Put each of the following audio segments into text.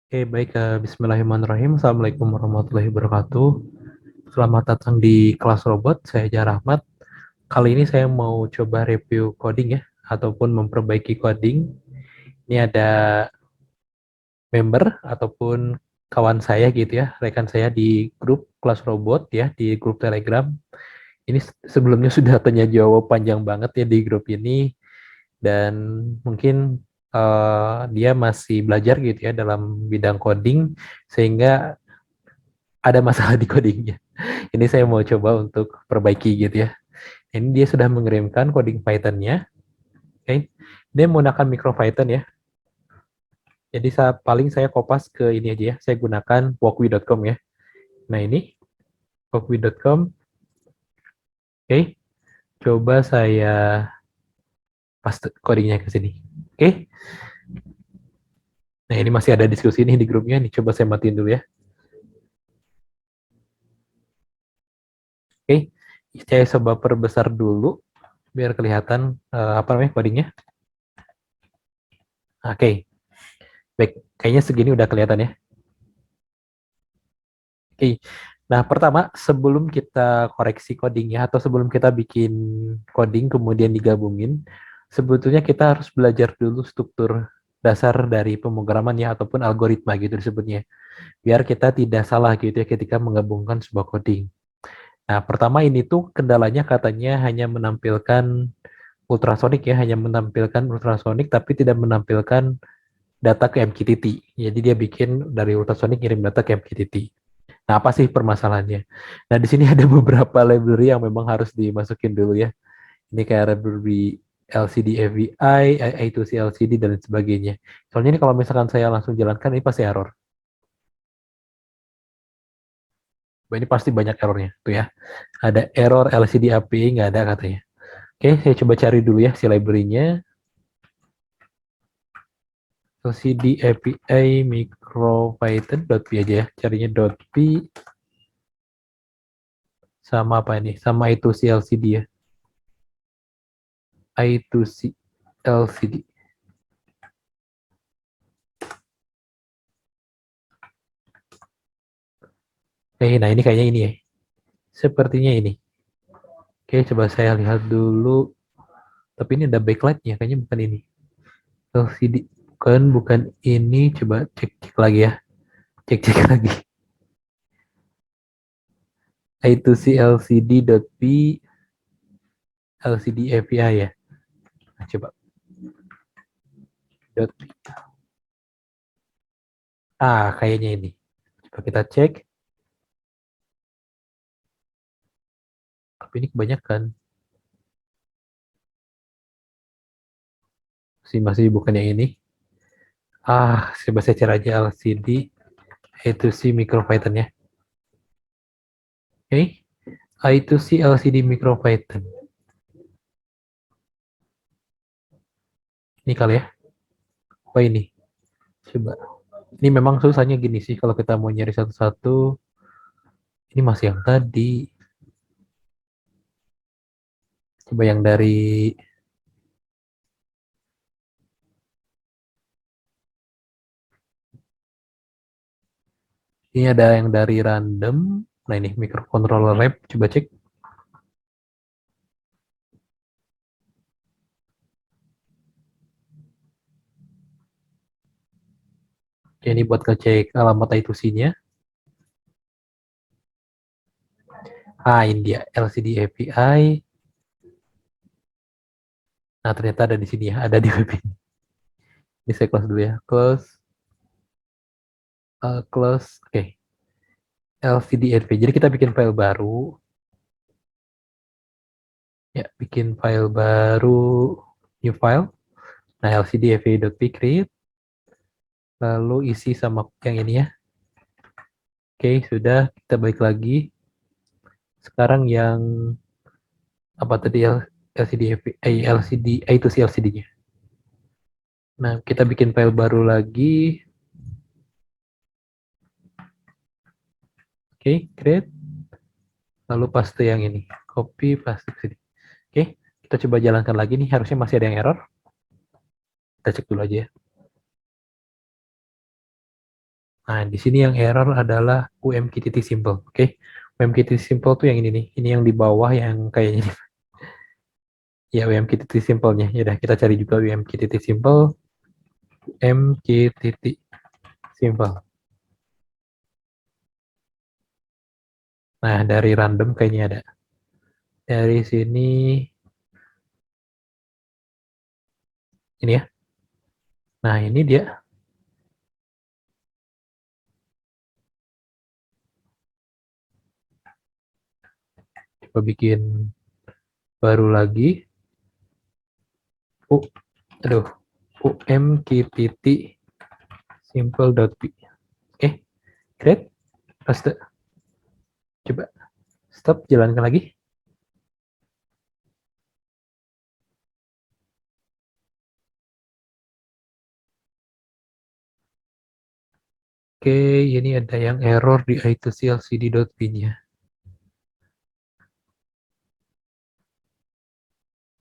Baik, Bismillahirrahmanirrahim. Assalamualaikum warahmatullahi wabarakatuh. Selamat datang di kelas robot. Saya Jar Ahmad. Kali ini saya mau coba review coding ya, ataupun memperbaiki coding. Ini ada member ataupun kawan saya gitu ya, rekan saya di grup kelas robot ya, di grup Telegram. Ini sebelumnya sudah tanya jawab panjang banget ya di grup ini, dan mungkin dia masih belajar gitu ya dalam bidang coding, sehingga ada masalah di codingnya. Ini saya mau coba untuk perbaiki gitu ya. Ini dia sudah mengirimkan coding Python-nya. Oke. Dia menggunakan micro Python ya. Jadi paling saya kopas ke ini aja ya. Saya gunakan walkwe.com ya. Nah ini walkwe.com. Oke. Coba saya paste codingnya ke sini. Oke. Nah ini masih ada diskusi nih di grupnya. Nih coba saya matiin dulu ya. Oke. Saya coba perbesar dulu biar kelihatan apa namanya codingnya. Oke. Baik. Kayaknya segini udah kelihatan ya. Oke. Nah, pertama, sebelum kita koreksi codingnya atau sebelum kita bikin coding kemudian digabungin, sebetulnya kita harus belajar dulu struktur dasar dari pemrograman ya ataupun algoritma gitu disebutnya. Biar kita tidak salah gitu ya ketika menggabungkan sebuah coding. Nah, pertama ini tuh kendalanya katanya hanya menampilkan ultrasonik ya, hanya menampilkan ultrasonik tapi tidak menampilkan data ke MQTT. Jadi dia bikin dari ultrasonik ngirim data ke MQTT. Nah, apa sih permasalahannya? Nah, di sini ada beberapa library yang memang harus dimasukin dulu ya. Ini kayak library LCD AVI, I2C LCD, dan sebagainya. Soalnya ini kalau misalkan saya langsung jalankan, ini pasti error. Ini pasti banyak errornya. Tuh ya. Ada error LCD API, nggak ada katanya. Oke, saya coba cari dulu ya si library-nya. LCD API micropython.py aja ya. Carinya .py sama apa ini? Sama I2C LCD ya. I2C LCD. Nah ini kayaknya ini ya. Sepertinya ini. Oke, coba saya lihat dulu. Tapi ini ada backlightnya, kayaknya bukan ini. LCD. Bukan ini. Coba cek-cek lagi ya. Cek-cek lagi. I2C LCD.p LCD API ya. Nah, coba. Kayaknya ini. Coba kita cek. Tapi ini kebanyakan. Masih bukan yang ini. Coba saya cari aja LCD I2C MicroPython ya. Oke. I2C LCD MicroPython. Ini kali ya. Apa ini? Coba. Ini memang susahnya gini sih kalau kita mau nyari satu-satu. Ini masih yang tadi. Coba yang dari ini ada yang dari random. Nah ini microcontroller lab. Coba cek. Ini buat ngecek alamat I2C-nya. Ini dia LCD API. Nah ternyata ada di sini ya. Ada di web ini. Ini saya close dulu ya. Close. Close. Oke. LCD API. Jadi kita bikin file baru. Ya, bikin file baru. New file. Nah LCD API.py create. Lalu isi sama yang ini ya. Oke, sudah. Kita balik lagi. Sekarang yang apa tadi LCD LCD itu si LCD-nya. Nah, kita bikin file baru lagi. Oke, create. Lalu paste yang ini. Copy, paste ke sini. Oke, kita coba jalankan lagi nih. Harusnya masih ada yang error. Kita cek dulu aja ya. Nah, di sini yang error adalah UMQTT simple. Oke, UMQTT simple tuh yang ini nih. Ini yang di bawah yang kayaknya ya UMQTT simple-nya. Ya udah kita cari juga UMQTT simple, UMQTT simple. Nah, dari random kayaknya ada. Dari sini ini ya. Nah, ini dia. Coba bikin baru lagi. Oh, aduh. UMQTT simple.p. Oke, create. Paste. Coba stop, jalankan lagi. Oke, ini ada yang error di I2C LCD.p-nya.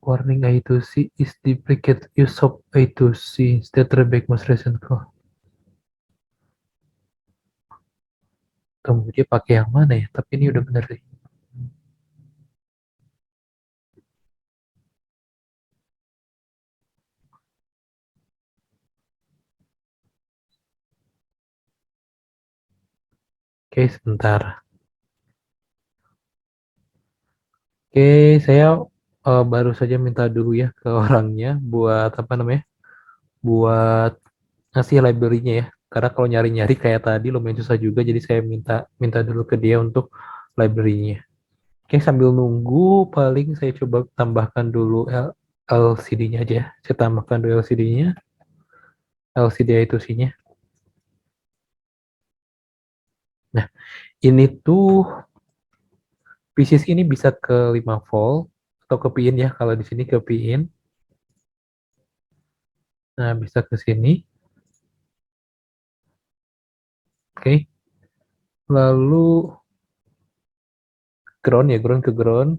Warning I2C is duplicate use of I2C instead reback most recent call. Tunggu, dia pakai yang mana ya? Tapi ini udah bener sih. Oke, sebentar. Oke, saya baru saja minta dulu ya ke orangnya buat apa namanya? Buat ngasih library-nya ya. Karena kalau nyari-nyari kayak tadi lumayan susah juga, jadi saya minta minta dulu ke dia untuk library-nya. Oke, sambil nunggu paling saya coba tambahkan dulu LCD-nya aja. Saya tambahkan dulu LCD-nya, LCD itu sih-nya. Nah, ini tuh PCS ini bisa ke 5 volt atau ke pin ya. Kalau di sini ke pin. Nah, bisa ke sini. Oke. Lalu ground ya, ground ke ground.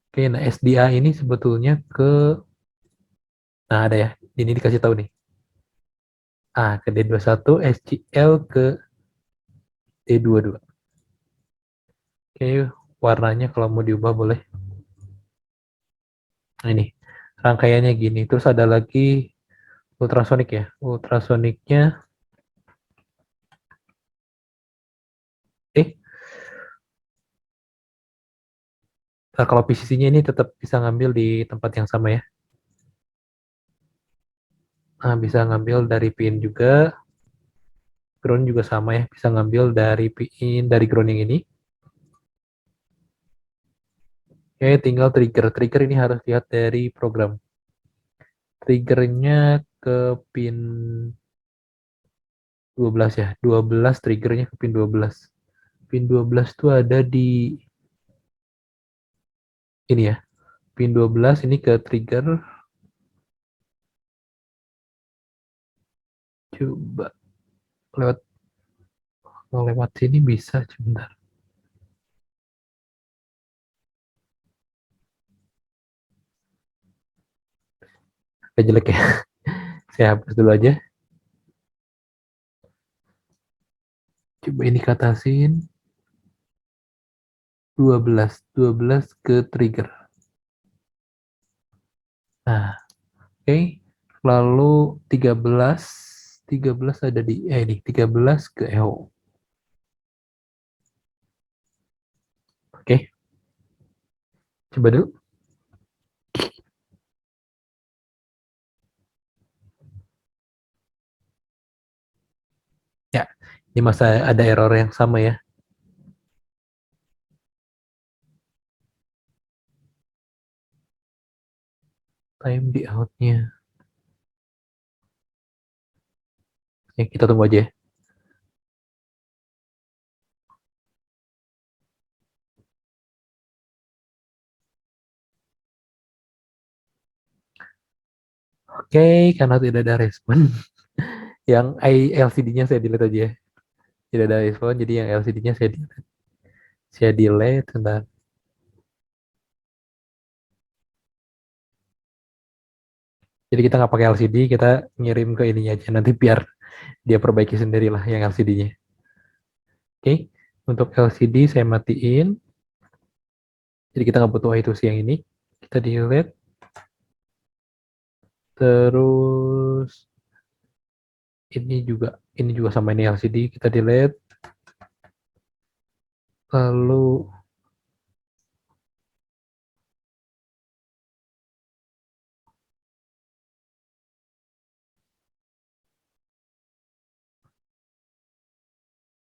Oke, nah SDA ini sebetulnya ke, nah ada ya, ini dikasih tahu nih. Ah, ke D21, SCL ke D22. Oke, warnanya kalau mau diubah boleh. Nah, ini rangkaiannya gini. Terus ada lagi ultrasonic ya. Ultrasonicnya, eh, nah kalau PCC-nya ini tetap bisa ngambil di tempat yang sama ya. Nah, bisa ngambil dari pin juga. Ground juga sama ya. Bisa ngambil dari pin, dari ground yang ini. Oke, tinggal trigger. Trigger ini harus lihat dari program. Triggernya ke pin 12 ya. 12 triggernya ke pin 12. Pin 12 tuh ada di ini ya. Pin 12 ini ke trigger. Coba lewat, mau lewat sini bisa sebentar. Agak jelek ya. Saya hapus dulu aja. Coba ini katasin 12. 12 ke trigger. Nah, oke. Okay. Lalu 13. 13 ada di ini. 13 ke EO. Oke. Okay. Coba dulu. Ya, ini masa ada error yang sama ya. Time di outnya. Ya, kita tunggu aja ya. Oke, okay, karena tidak ada respon. Yang LCD-nya saya delete aja ya. Tidak ada respon, jadi yang LCD-nya saya delete. Saya delete, sebentar. Jadi kita nggak pakai LCD, kita ngirim ke ininya aja. Nanti biar dia perbaiki sendirilah yang LCD-nya. Oke, untuk LCD saya matiin. Jadi kita nggak butuh itu yang ini. Kita delete. Terus ini juga sama ini LCD kita delete. Lalu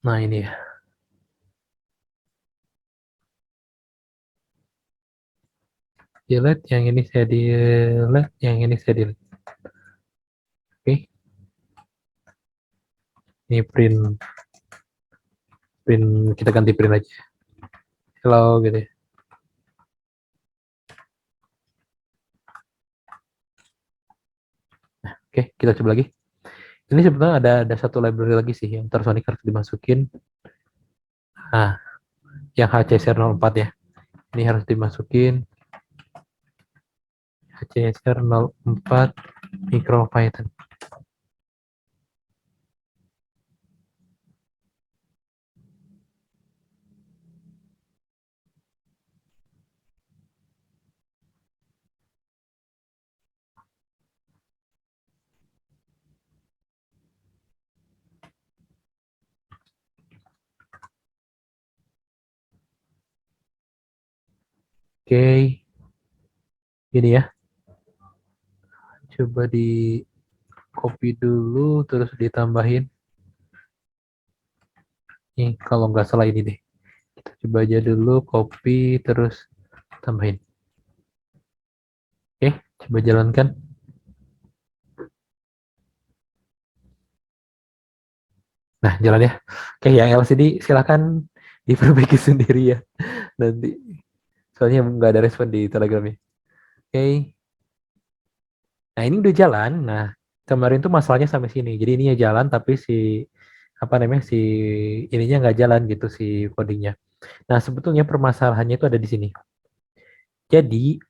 nah ini ya. Delete yang ini saya delete, yang ini saya delete. Oke, ini print print kita ganti print aja. Hello gitu ya. Oke, kita coba lagi. Ini sebenarnya ada satu library lagi sih yang Tersonic harus dimasukin. Nah, yang HCSR04 ya. Ini harus dimasukin HCSR04 MicroPython. Oke, ini ya. Coba di copy dulu terus ditambahin. Nih, kalau nggak salah ini deh. Kita coba aja dulu copy terus tambahin. Oke, coba jalankan. Nah, jalan ya. Oke, yang LCD silakan diperbaiki sendiri ya. Nanti soalnya nggak ada respon di Telegramnya. Oke, nah ini udah jalan. Nah, kemarin tuh masalahnya sampai sini. Jadi ini ya jalan tapi si apa namanya si ininya nggak jalan gitu si codingnya. Nah, sebetulnya permasalahannya itu ada di sini. Jadi,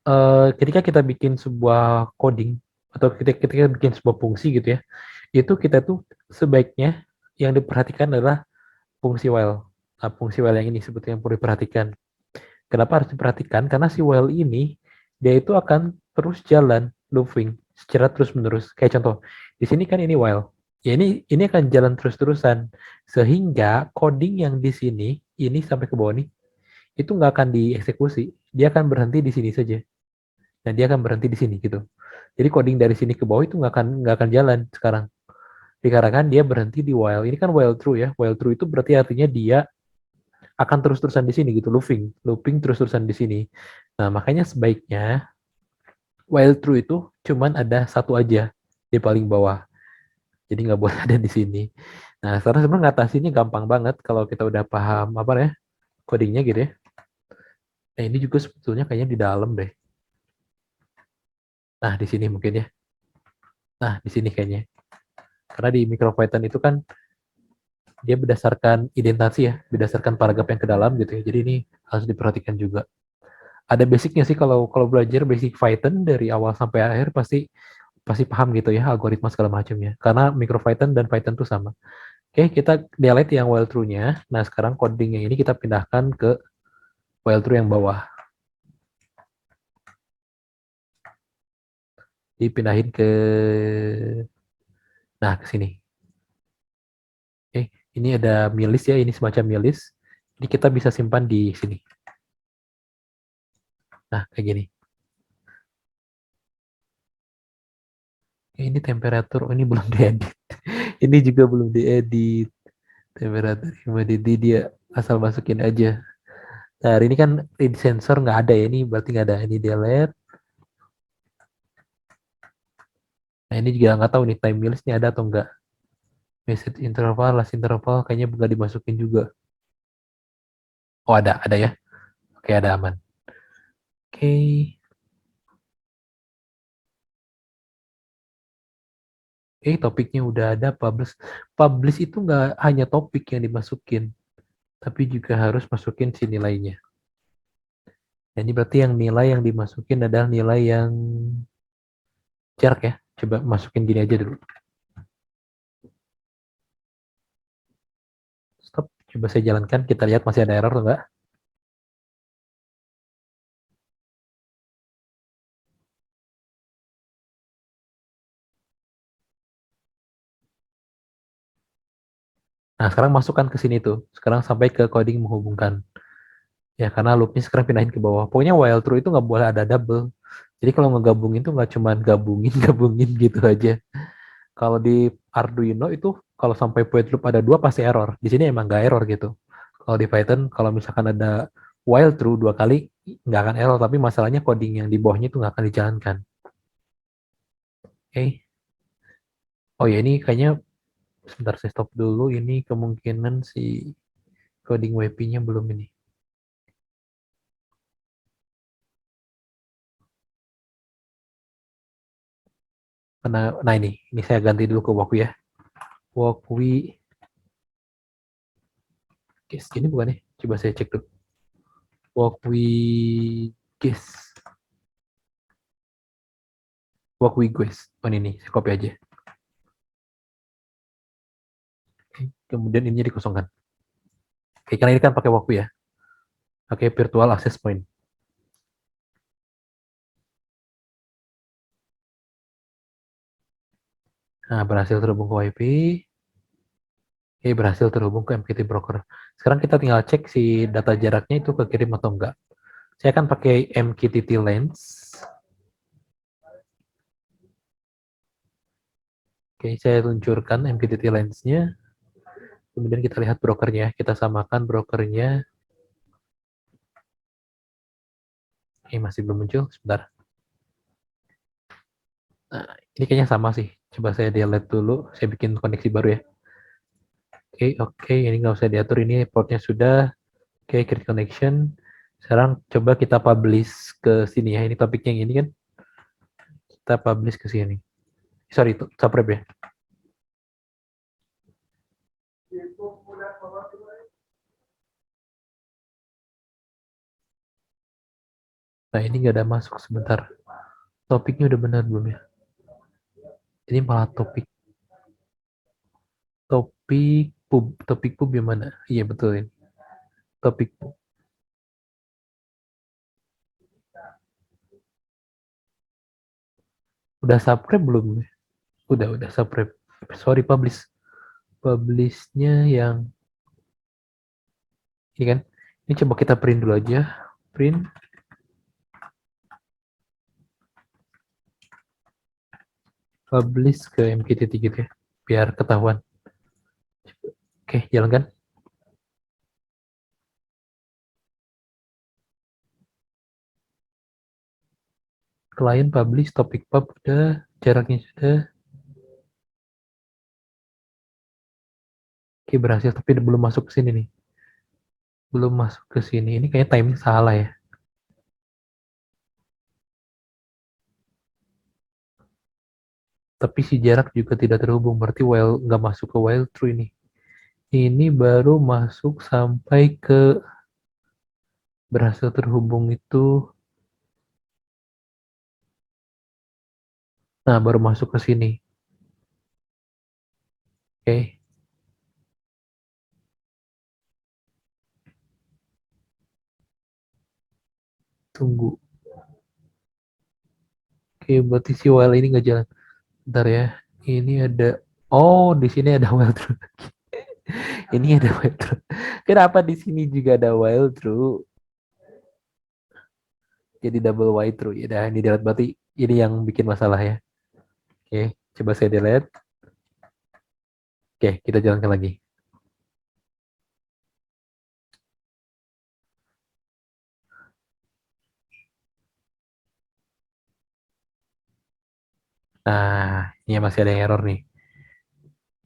ketika kita bikin sebuah coding atau ketika bikin sebuah fungsi gitu ya, itu kita tuh sebaiknya yang diperhatikan adalah fungsi while. Nah, fungsi while yang ini sebetulnya yang perlu diperhatikan. Kenapa harus diperhatikan? Karena si while ini dia itu akan terus jalan looping secara terus-menerus. Kayak contoh, di sini kan ini while. Ya ini akan jalan terus-terusan sehingga coding yang di sini ini sampai ke bawah nih itu nggak akan dieksekusi. Dia akan berhenti di sini saja. Nah, dia akan berhenti di sini gitu. Jadi coding dari sini ke bawah itu nggak akan jalan sekarang. Dikarenakan dia berhenti di while. Ini kan while true ya. While true itu berarti artinya dia akan terus-terusan di sini gitu, looping terus-terusan di sini. Nah, makanya sebaiknya while true itu cuman ada satu aja di paling bawah. Jadi nggak boleh ada di sini. Nah, sekarang sebenarnya ngatasinnya gampang banget kalau kita udah paham apa ya codingnya gitu ya. Nah, ini juga sebetulnya kayaknya di dalam deh. Nah, di sini mungkin ya. Nah, di sini kayaknya. Karena di MicroPython itu kan dia berdasarkan identasi ya, berdasarkan paragraf yang ke dalam gitu ya. Jadi ini harus diperhatikan juga. Ada basicnya sih kalau kalau belajar basic Python dari awal sampai akhir pasti pasti paham gitu ya algoritma segala macamnya. Karena MicroPython dan Python tuh sama. Oke, kita delete yang while true-nya. Nah, sekarang codingnya ini kita pindahkan ke while true yang bawah. Dipindahin ke nah ke sini. Oke, ini ada milis ya, ini semacam milis. Jadi kita bisa simpan di sini. Nah, kayak gini. Ini temperatur, oh, ini belum diedit. Ini juga belum diedit. Temperatur humidity dia asal masukin aja. Nah, hari ini kan read sensor nggak ada ya, ini berarti nggak ada. Ini delete. Nah, ini juga nggak tahu nih time milis ini ada atau enggak. Message interval, last interval kayaknya nggak dimasukin juga. Oh, ada ya. Oke, ada aman. Oke. Oke, topiknya udah ada publish. Publish itu nggak hanya topik yang dimasukin, tapi juga harus masukin si nilainya. Nah, ini berarti yang nilai yang dimasukin adalah nilai yang jarak ya. Coba masukin gini aja dulu. Stop. Coba saya jalankan. Kita lihat masih ada error atau enggak. Nah, sekarang masukkan ke sini tuh. Sekarang sampai ke coding menghubungkan. Ya, karena loopnya sekarang pindahin ke bawah. Pokoknya while true itu nggak boleh ada double. Jadi kalau ngegabungin tuh nggak cuma gabungin, gabungin gitu aja. Kalau di Arduino itu kalau sampai void loop ada dua pasti error. Di sini emang nggak error gitu. Kalau di Python kalau misalkan ada while true dua kali nggak akan error, tapi masalahnya coding yang di bawahnya itu nggak akan dijalankan. Oke. Oh ya ini kayaknya sebentar saya stop dulu. Ini kemungkinan si coding WP-nya belum ini. Karena, nah ini saya ganti dulu ke Walkwi ya. Walkwi, guys, ini bukan ya? Coba saya cek dulu. Walkwi, guys, Walkwi guys. Oh ini nih, saya copy aja. Oke, kemudian ini dikosongkan. Oke, karena ini kan pakai Walkwi ya. Pakai virtual access point. Nah, berhasil terhubung ke WiFi. Oke, berhasil terhubung ke MQTT broker. Sekarang kita tinggal cek si data jaraknya itu kekirim atau enggak. Saya akan pakai MQTT lens. Oke, saya luncurkan MQTT lens-nya. Kemudian kita lihat brokernya. Kita samakan brokernya. Masih belum muncul. Sebentar. Nah, ini kayaknya sama sih. Coba saya delete dulu. Saya bikin koneksi baru ya. Oke. Ini nggak usah diatur. Ini portnya sudah. Oke, create connection. Sekarang coba kita publish ke sini ya. Ini topiknya yang ini kan. Kita publish ke sini. Sorry, itu subscribe ya. Nah, ini nggak ada masuk sebentar. Topiknya udah benar belum ya? Ini malah topik pub yang mana? Iya betul ini. Topik pub. Udah subscribe belum? Udah subscribe. Sorry, Publishnya yang ini kan. Ini coba kita print dulu aja. Print, publish ke MQTT gitu ya. Biar ketahuan. Oke, jalan kan? Klien publish, topik pub udah, jaraknya sudah. Oke, berhasil tapi belum masuk ke sini nih. Belum masuk ke sini. Ini kayaknya timing salah ya. Tapi si jarak juga tidak terhubung. Berarti while nggak masuk ke while true ini. Ini baru masuk sampai ke berhasil terhubung itu. Nah, baru masuk ke sini. Oke, tunggu. Oke, berarti si while ini nggak jalan. Bentar ya. Ini ada. Oh, di sini ada while true. Ini ada while true. Kenapa di sini juga ada while true? Jadi double while true. Ya, dah, ini delete berarti ini yang bikin masalah ya. Oke, coba saya delete. Oke, kita jalankan lagi. Nah, ini masih ada error nih.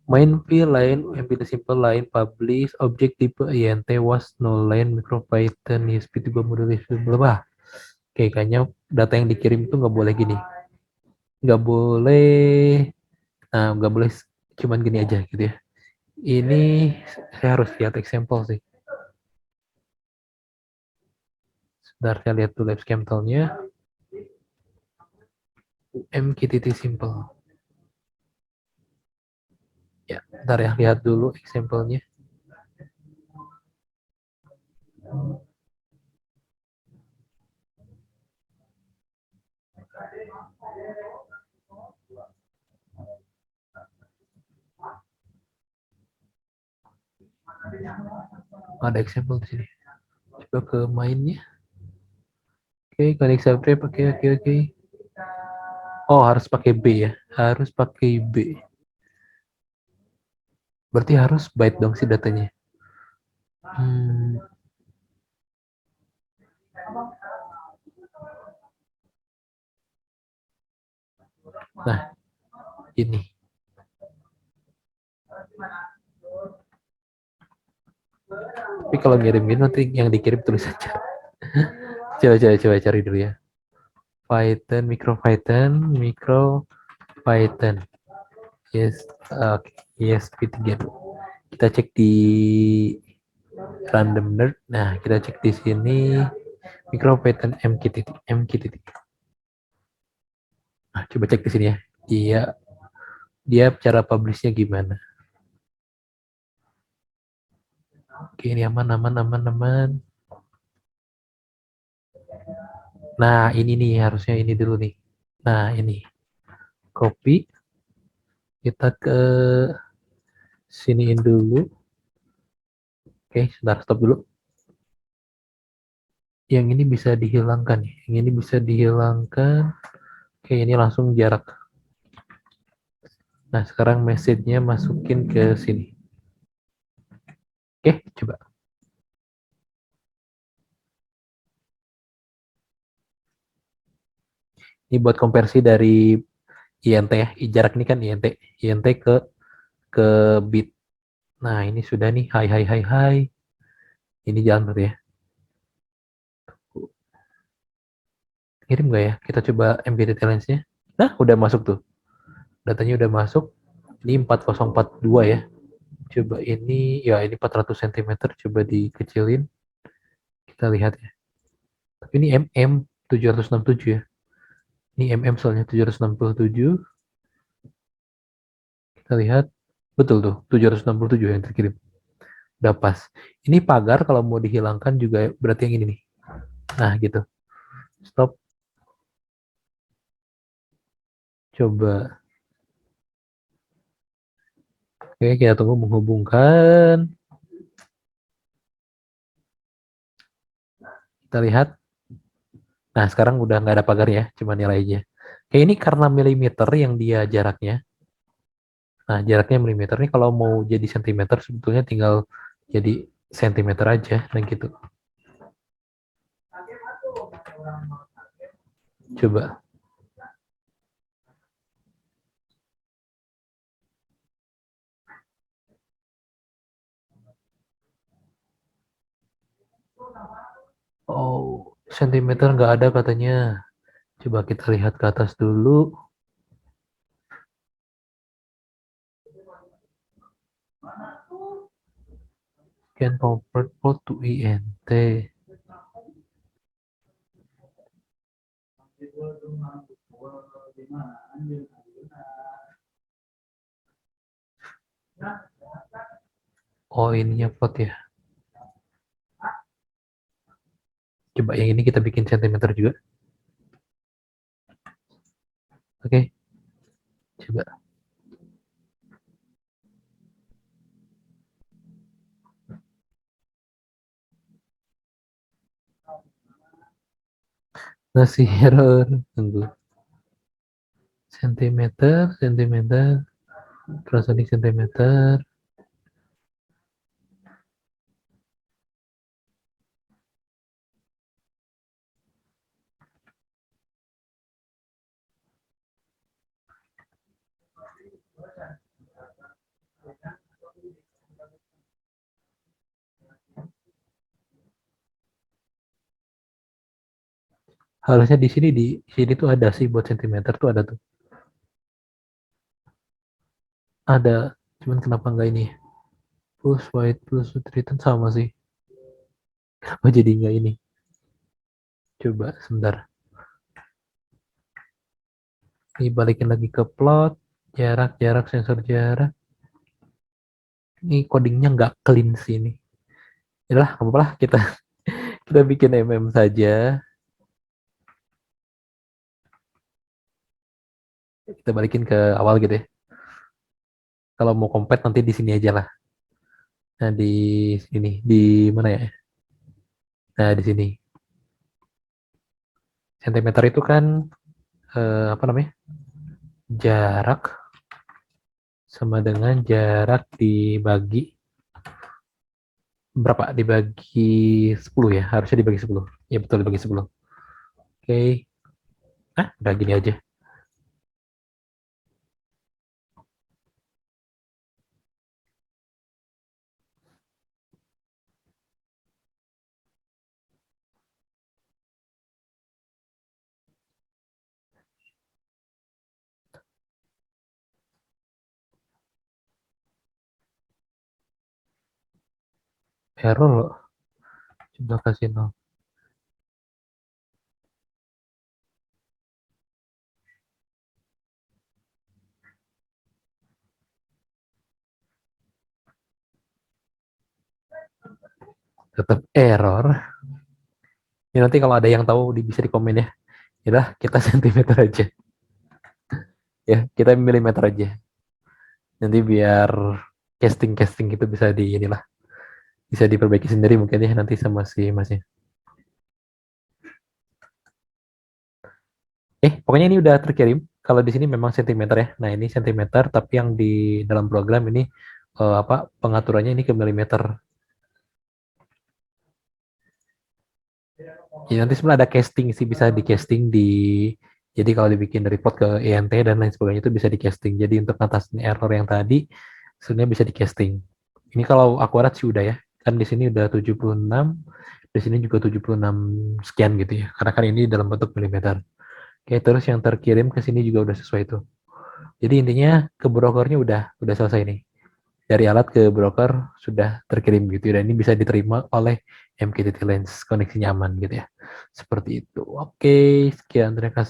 Main P line, MPT simple line, publish, object tipe INT was no line, MicroPython, ESP2 modul ESP2, blah. Oke, kayaknya data yang dikirim itu nggak boleh gini. Nggak boleh, nah nggak boleh cuman gini aja gitu ya. Ini saya harus lihat example sih. Sebentar saya lihat dulu example-nya. MQTT simple. Bentar ya, lihat dulu example-nya. Ada example di sini. Coba ke mainnya. Oke, connect subtrap. Oke, oke, oke. Oh, harus pakai B ya. Harus pakai B. Berarti harus byte dong sih datanya. Hmm, nah, ini. Tapi kalau ngirim gini nanti yang dikirim tulis aja. Coba cari dulu ya. Python, micro Python. Yes, oke. Yes, P3. Kita cek di random nerd. Nah, kita cek di sini micro Python MQ. Nah, coba cek di sini ya. Dia dia cara publishnya gimana? Oke, ini aman, aman, aman, aman. Nah, ini nih harusnya ini dulu nih. Nah, ini copy, kita ke siniin dulu. Oke, sebentar stop dulu. Yang ini bisa dihilangkan ya. Yang ini bisa dihilangkan. Oke, ini langsung jarak. Nah, sekarang message-nya masukin ke sini. Oke, coba. Ini buat konversi dari INT ya. Jarak ini kan INT. INT ke bit. Nah, ini sudah nih. Hai, hai, hai, hai. Ini jalan berarti ya. Kirim nggak ya? Kita coba MQTT Lens-nya. Nah, udah masuk tuh. Datanya udah masuk. Ini 4042 ya. Coba ini, ya ini 400 cm. Coba dikecilin. Kita lihat ya. Tapi ini mm 767 ya. Ini soalnya 767. Kita lihat. Betul tuh, 767 yang terkirim. Udah pas. Ini pagar kalau mau dihilangkan juga berarti yang ini nih. Nah gitu. Stop. Coba. Oke, kita tunggu menghubungkan. Kita lihat. Nah, sekarang udah nggak ada pagar ya, cuma nilainya. Kayak ini karena milimeter yang dia jaraknya. Nah, jaraknya milimeter nih kalau mau jadi sentimeter sebetulnya tinggal jadi sentimeter aja, nah gitu. Coba. Oh, sentimeter nggak ada katanya. Coba kita lihat ke atas dulu. Can convert plot to INT. Oh, ininya plot ya. Coba yang ini kita bikin sentimeter juga. Oke, coba. Ngasih error. Tunggu. Sentimeter, transonic sentimeter. Harusnya di sini tuh ada sih buat sentimeter tuh ada tuh. Ada, cuman kenapa nggak ini? Plus white plus return sama sih. Kenapa jadi nggak ini? Coba sebentar. Ini balikin lagi ke plot, jarak, sensor jarak. Ini codingnya nggak clean sih ini. Yalah, nggak apa-apa lah, kita kita bikin saja. Kita balikin ke awal gitu ya. Kalau mau kompet nanti di sini aja lah. Nah, di sini, di mana ya? Nah, di sini. Sentimeter itu kan apa namanya? Jarak sama dengan jarak dibagi berapa? Dibagi 10 ya. Harusnya dibagi 10. Ya betul, dibagi 10. Oke. Ah, udah gini aja. Error loh. Coba kasih nol. Tetap error. Ya nanti kalau ada yang tahu bisa di komen ya. Ya kita sentimeter aja. Ya, kita milimeter aja. Nanti biar casting-casting gitu bisa di inilah. Bisa diperbaiki sendiri mungkin ya nanti sama si masnya. Pokoknya ini udah terkirim. Kalau di sini memang sentimeter ya. Nah, ini sentimeter, tapi yang di dalam program ini apa pengaturannya ini ke milimeter. Ya, nanti sebenarnya ada casting sih, bisa di casting di, jadi kalau dibikin dari report ke ENT dan lain sebagainya itu bisa di casting. Jadi untuk ngatasin error yang tadi sebenarnya bisa di casting. Ini kalau akurat sih udah ya. Kan di sini udah 76, di sini juga 76 sekian gitu ya. Karena kan ini dalam bentuk milimeter. Oke, terus yang terkirim ke sini juga udah sesuai itu. Jadi intinya ke brokernya udah selesai nih. Dari alat ke broker sudah terkirim gitu ya. Dan ini bisa diterima oleh MKTT Lens, koneksinya aman gitu ya. Seperti itu. Oke, sekian terima kasih.